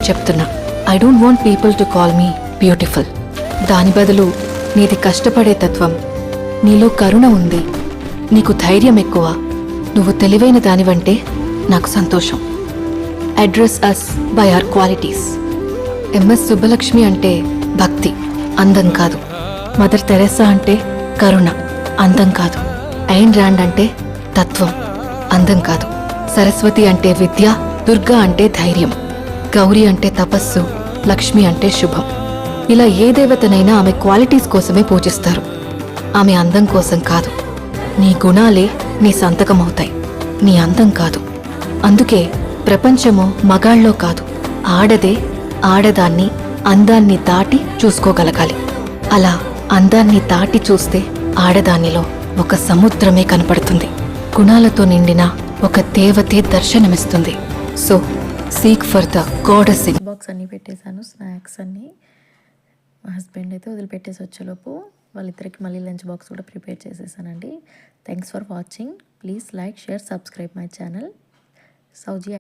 చెప్తున్నా. I don't want people to call me beautiful. దాని బదులు నీది కష్టపడే తత్వం, నీలో కరుణ ఉంది, నీకు ధైర్యం ఎక్కువ, నువ్వు తెలివైన దానివంటే నాకు సంతోషం. Address us by our qualities. M S Subbalakshmi అంటే భక్తి, అందం కాదు. మదర్ తెరెసా అంటే కరుణ, అందం కాదు. ఐన్ ర్యాండ్ అంటే తత్వం, అందం కాదు. సరస్వతి అంటే విద్య, దుర్గా అంటే ధైర్యం, గౌరీ అంటే తపస్సు, లక్ష్మి అంటే శుభం. ఇలా ఏ దేవతనైనా ఆమె క్వాలిటీస్ కోసమే పూజిస్తారు, ఆమె అందం కోసం కాదు. నీ గుణాలే నీ సంతకమవుతాయి, నీ అందం కాదు. అందుకే ప్రపంచము మగాళ్ళలో కాదు, ఆడదే ఆడదాన్ని అందాన్ని దాటి చూసుకోగలగాలి. అలా అందాన్ని దాటి చూస్తే ఆడదానిలో ఒక సముద్రమే కనపడుతుంది. గుణాలతో నిండిన ఒక దేవతే దర్శనమిస్తుంది. So seek for the goddess. Box అన్నీ పెట్టేశాను, స్నాక్స్ అన్నీ. మా హస్బెండ్ అయితే వదిలిపెట్టేసి వచ్చేలోపు వాళ్ళిద్దరికి మళ్ళీ లంచ్ బాక్స్ కూడా ప్రిపేర్ చేసేసానండి. Thanks for watching. Please like, share, subscribe my channel. సౌజీ